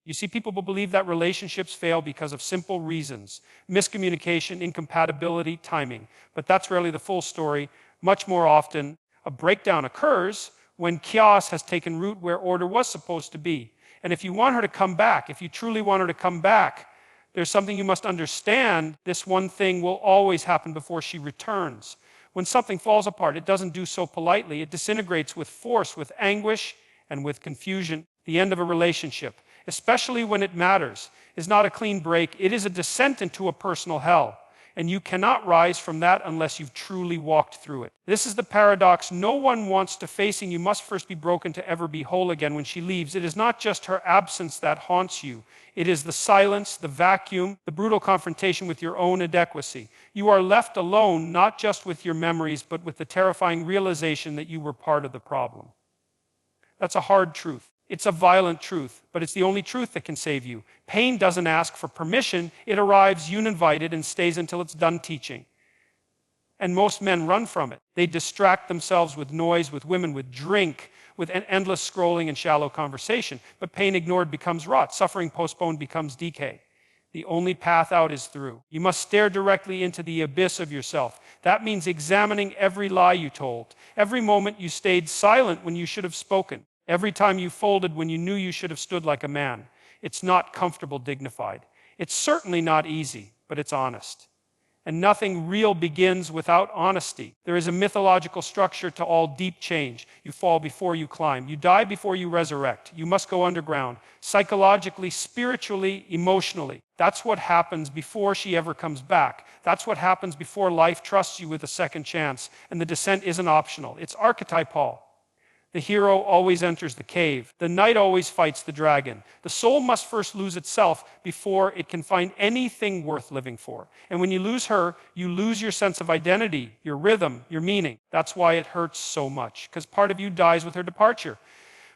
You see, people will believe that relationships fail because of simple reasons: miscommunication, incompatibility, timing. But that's rarely the full story. Much more often, a breakdown occurs when chaos has taken root where order was supposed to be. And if you want her to come back, if you truly want her to come back, there's something you must understand. This one thing will always happen before she returns. When something falls apart, it doesn't do so politely. It disintegrates with force, with anguish, and with confusion. The end of a relationship, especially when it matters, is not a clean break. It is a descent into a personal hell. And you cannot rise from that unless you've truly walked through it. This is the paradox no one wants to facing. You must first be broken to ever be whole again. When she leaves, it is not just her absence that haunts you. It is the silence, the vacuum, the brutal confrontation with your own inadequacy. You are left alone, not just with your memories, but with the terrifying realization that you were part of the problem. That's a hard truth. It's a violent truth, but it's the only truth that can save you. Pain doesn't ask for permission. It arrives uninvited and stays until it's done teaching. And most men run from it. They distract themselves with noise, with women, with drink, with endless scrolling and shallow conversation. But pain ignored becomes rot. Suffering postponed becomes decay. The only path out is through. You must stare directly into the abyss of yourself. That means examining every lie you told, every moment you stayed silent when you should have spoken, every time you folded when you knew you should have stood like a man. It's not comfortable, dignified. It's certainly not easy, but it's honest. And nothing real begins without honesty. There is a mythological structure to all deep change. You fall before you climb. You die before you resurrect. You must go underground, psychologically, spiritually, emotionally. That's what happens before she ever comes back. That's what happens before life trusts you with a second chance. And the descent isn't optional. It's archetypal. The hero always enters the cave. The knight always fights the dragon. The soul must first lose itself before it can find anything worth living for. And when you lose her, you lose your sense of identity, your rhythm, your meaning. That's why it hurts so much, because part of you dies with her departure.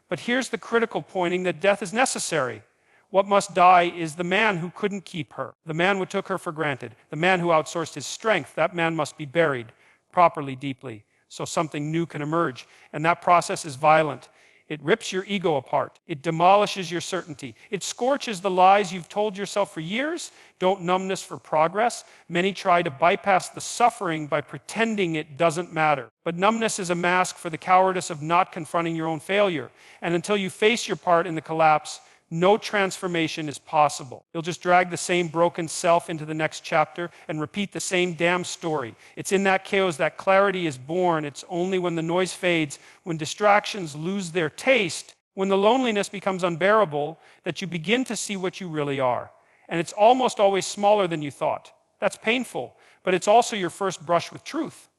But here's the critical pointing that death is necessary. What must die is the man who couldn't keep her, the man who took her for granted, the man who outsourced his strength. That man must be buried properly, deeply, so something new can emerge. And that process is violent. It rips your ego apart. It demolishes your certainty. It scorches the lies you've told yourself for years. Don't numbness for progress. Many try to bypass the suffering by pretending it doesn't matter. But numbness is a mask for the cowardice of not confronting your own failure. And until you face your part in the collapse, no transformation is possible. You'll just drag the same broken self into the next chapter and repeat the same damn story. It's in that chaos that clarity is born. It's only when the noise fades, when distractions lose their taste, when the loneliness becomes unbearable, that you begin to see what you really are. And it's almost always smaller than you thought. That's painful, but it's also your first brush with truth.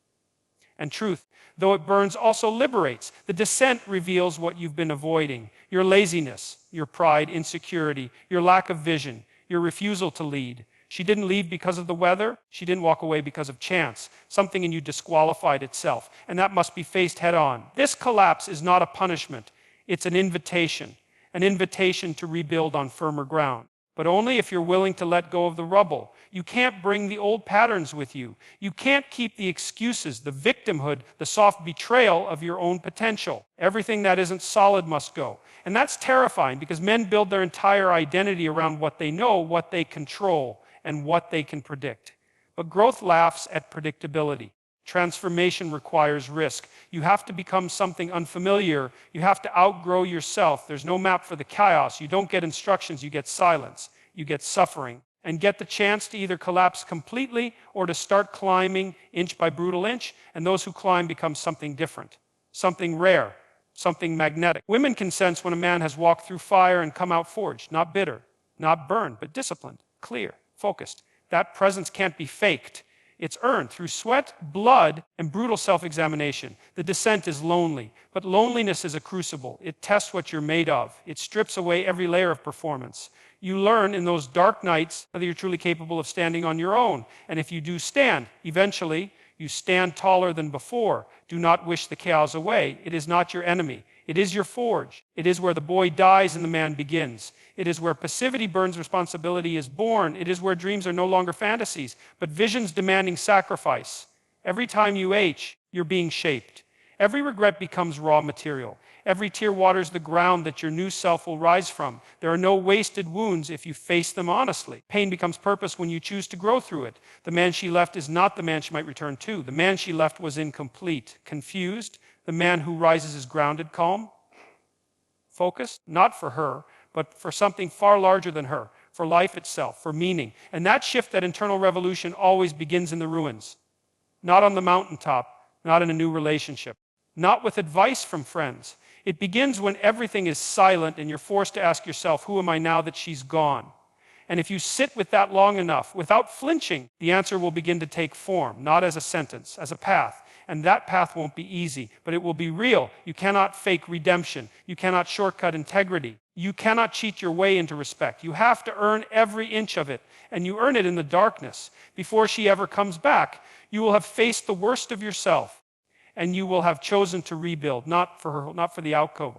And truth, though it burns, also liberates. The descent reveals what you've been avoiding: your laziness, your pride, insecurity, your lack of vision, your refusal to lead. She didn't leave because of the weather. She didn't walk away because of chance. Something in you disqualified itself, and that must be faced head on. This collapse is not a punishment. It's an invitation to rebuild on firmer ground. But only if you're willing to let go of the rubble. You can't bring the old patterns with you. You can't keep the excuses, the victimhood, the soft betrayal of your own potential. Everything that isn't solid must go. And that's terrifying, because men build their entire identity around what they know, what they control, and what they can predict. But growth laughs at predictability. Transformation requires risk. You have to become something unfamiliar. You have to outgrow yourself. There's no map for the chaos. You don't get instructions, you get silence. You get suffering. And get the chance to either collapse completely or to start climbing inch by brutal inch. And those who climb become something different, something rare, something magnetic. Women can sense when a man has walked through fire and come out forged, not bitter, not burned, but disciplined, clear, focused. That presence can't be faked. It's earned through sweat, blood, and brutal self-examination. The descent is lonely, but loneliness is a crucible. It tests what you're made of. It strips away every layer of performance. You learn in those dark nights whether you're truly capable of standing on your own. And if you do stand, eventually, you stand taller than before. Do not wish the chaos away. It is not your enemy. It is your forge. It is where the boy dies and the man begins. It is where passivity burns, responsibility is born. It is where dreams are no longer fantasies, but visions demanding sacrifice. Every time you age, you're being shaped. Every regret becomes raw material. Every tear waters the ground that your new self will rise from. There are no wasted wounds if you face them honestly. Pain becomes purpose when you choose to grow through it. The man she left is not the man she might return to. The man she left was incomplete, confused. The man who rises is grounded, calm, focused, not for her, but for something far larger than her, for life itself, for meaning. And that shift, that internal revolution, always begins in the ruins. Not on the mountaintop, not in a new relationship, not with advice from friends. It begins when everything is silent and you're forced to ask yourself, who am I now that she's gone? And if you sit with that long enough, without flinching, the answer will begin to take form, not as a sentence, as a path. And that path won't be easy, but it will be real. You cannot fake redemption. You cannot shortcut integrity. You cannot cheat your way into respect. You have to earn every inch of it, and you earn it in the darkness. Before she ever comes back, you will have faced the worst of yourself, and you will have chosen to rebuild, not for her, not for the outcome,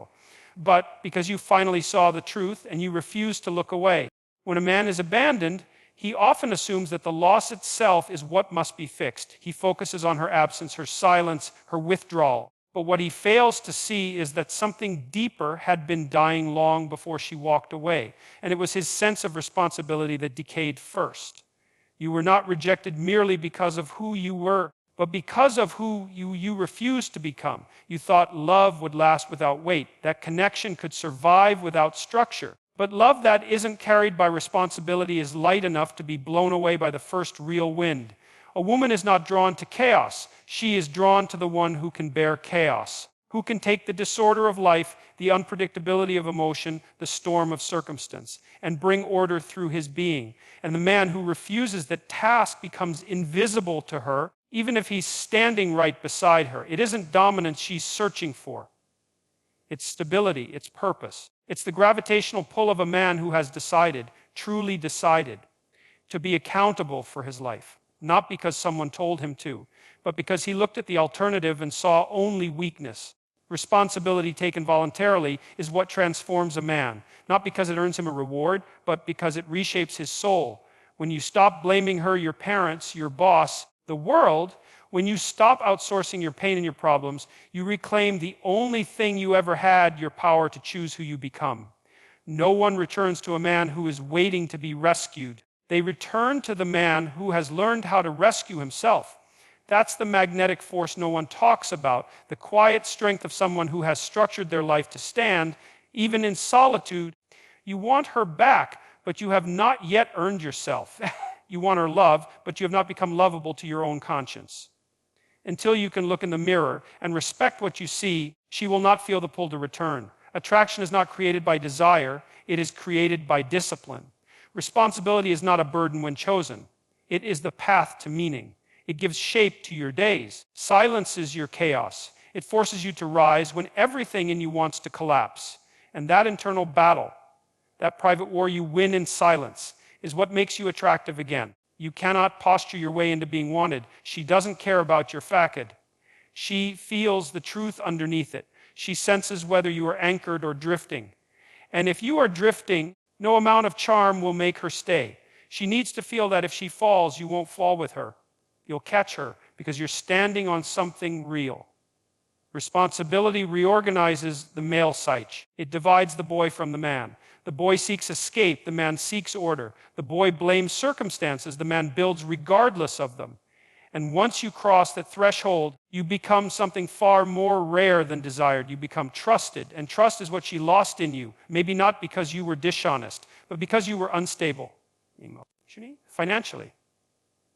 but because you finally saw the truth and you refuse to look away. When a man is abandoned, he often assumes that the loss itself is what must be fixed. He focuses on her absence, her silence, her withdrawal. But what he fails to see is that something deeper had been dying long before she walked away, and it was his sense of responsibility that decayed first. You were not rejected merely because of who you were, but because of who you refused to become. You thought love would last without weight, that connection could survive without structure. But love that isn't carried by responsibility is light enough to be blown away by the first real wind. A woman is not drawn to chaos. She is drawn to the one who can bear chaos, who can take the disorder of life, the unpredictability of emotion, the storm of circumstance, and bring order through his being. And the man who refuses that task becomes invisible to her, even if he's standing right beside her. It isn't dominance she's searching for. It's stability, it's purpose. It's the gravitational pull of a man who has decided, truly decided, to be accountable for his life. Not because someone told him to, but because he looked at the alternative and saw only weakness. Responsibility taken voluntarily is what transforms a man, not because it earns him a reward, but because it reshapes his soul. When you stop blaming her, your parents, your boss, the world, when you stop outsourcing your pain and your problems, you reclaim the only thing you ever had, your power to choose who you become. No one returns to a man who is waiting to be rescued. They return to the man who has learned how to rescue himself. That's the magnetic force no one talks about, the quiet strength of someone who has structured their life to stand, even in solitude. You want her back, but you have not yet earned yourself. You want her love, but you have not become lovable to your own conscience. Until you can look in the mirror and respect what you see, she will not feel the pull to return. Attraction is not created by desire, it is created by discipline. Responsibility is not a burden when chosen. It is the path to meaning. It gives shape to your days. Silences your chaos. It forces you to rise when everything in you wants to collapse. And that internal battle, that private war you win in silence, is what makes you attractive again. You cannot posture your way into being wanted. She doesn't care about your facade. She feels the truth underneath it. She senses whether you are anchored or drifting. And if you are drifting, no amount of charm will make her stay. She needs to feel that if she falls, you won't fall with her. You'll catch her because you're standing on something real. Responsibility reorganizes the male psyche. It divides the boy from the man. The boy seeks escape, the man seeks order. The boy blames circumstances, the man builds regardless of them. And once you cross that threshold, you become something far more rare than desired. You become trusted, and trust is what she lost in you. Maybe not because you were dishonest, but because you were unstable. Emotionally, financially,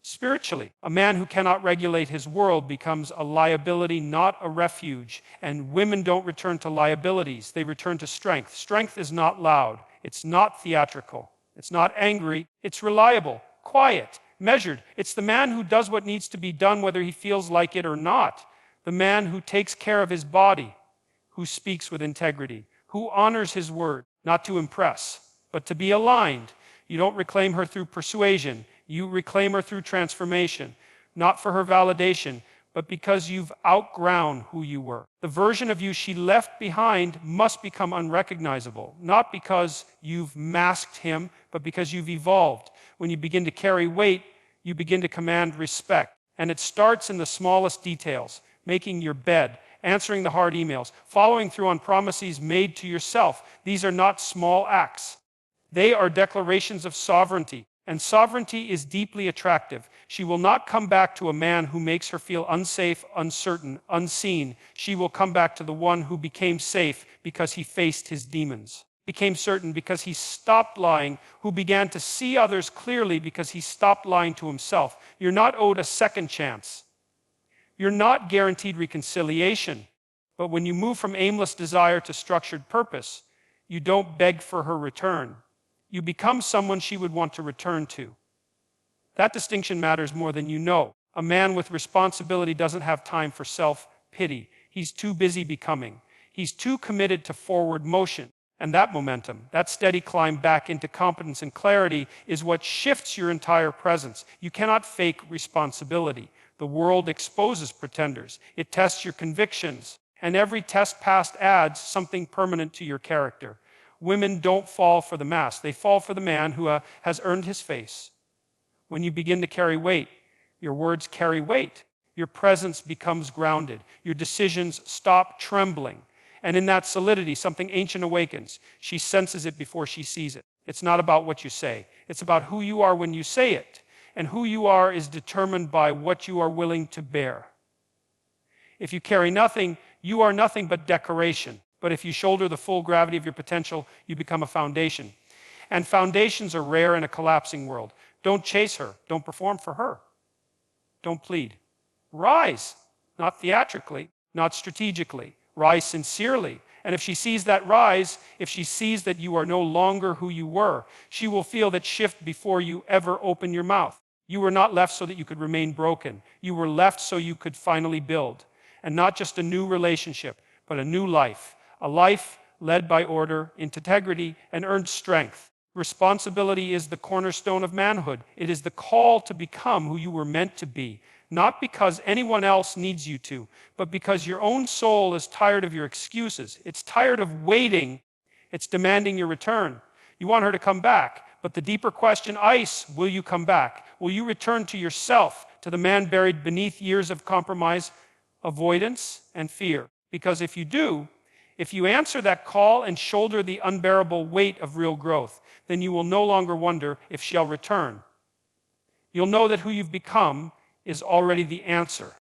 spiritually. A man who cannot regulate his world becomes a liability, not a refuge. And women don't return to liabilities, they return to strength. Strength is not loud, it's not theatrical, it's not angry, it's reliable, quiet, measured. It's the man who does what needs to be done whether he feels like it or not. The man who takes care of his body, who speaks with integrity, who honors his word, not to impress, but to be aligned. You don't reclaim her through persuasion. You reclaim her through transformation, not for her validation, but because you've outgrown who you were. The version of you she left behind must become unrecognizable, not because you've masked him, but because you've evolved. When you begin to carry weight, you begin to command respect. And it starts in the smallest details, making your bed, answering the hard emails, following through on promises made to yourself. These are not small acts. They are declarations of sovereignty, and sovereignty is deeply attractive. She will not come back to a man who makes her feel unsafe, uncertain, unseen. She will come back to the one who became safe because he faced his demons, became certain because he stopped lying, who began to see others clearly because he stopped lying to himself. You're not owed a second chance. You're not guaranteed reconciliation. But when you move from aimless desire to structured purpose, you don't beg for her return. You become someone she would want to return to. That distinction matters more than you know. A man with responsibility doesn't have time for self-pity. He's too busy becoming. He's too committed to forward motion. And that momentum, that steady climb back into competence and clarity, is what shifts your entire presence. You cannot fake responsibility. The world exposes pretenders. It tests your convictions. And every test passed adds something permanent to your character. Women don't fall for the mask. They fall for the man who has earned his face. When you begin to carry weight, your words carry weight. Your presence becomes grounded. Your decisions stop trembling. And in that solidity, something ancient awakens. She senses it before she sees it. It's not about what you say. It's about who you are when you say it. And who you are is determined by what you are willing to bear. If you carry nothing, you are nothing but decoration. But if you shoulder the full gravity of your potential, you become a foundation. And foundations are rare in a collapsing world. Don't chase her. Don't perform for her. Don't plead. Rise, not theatrically, not strategically. Rise sincerely. And if she sees that rise, if she sees that you are no longer who you were, she will feel that shift before you ever open your mouth. You were not left so that you could remain broken. You were left so you could finally build. And not just a new relationship, but a new life. A life led by order, integrity, and earned strength. Responsibility is the cornerstone of manhood. It is the call to become who you were meant to be. Not because anyone else needs you to, but because your own soul is tired of your excuses. It's tired of waiting. It's demanding your return. You want her to come back, but the deeper question is, will you come back? Will you return to yourself, to the man buried beneath years of compromise, avoidance, and fear? Because if you do, if you answer that call and shoulder the unbearable weight of real growth, then you will no longer wonder if she'll return. You'll know that who you've become is already the answer.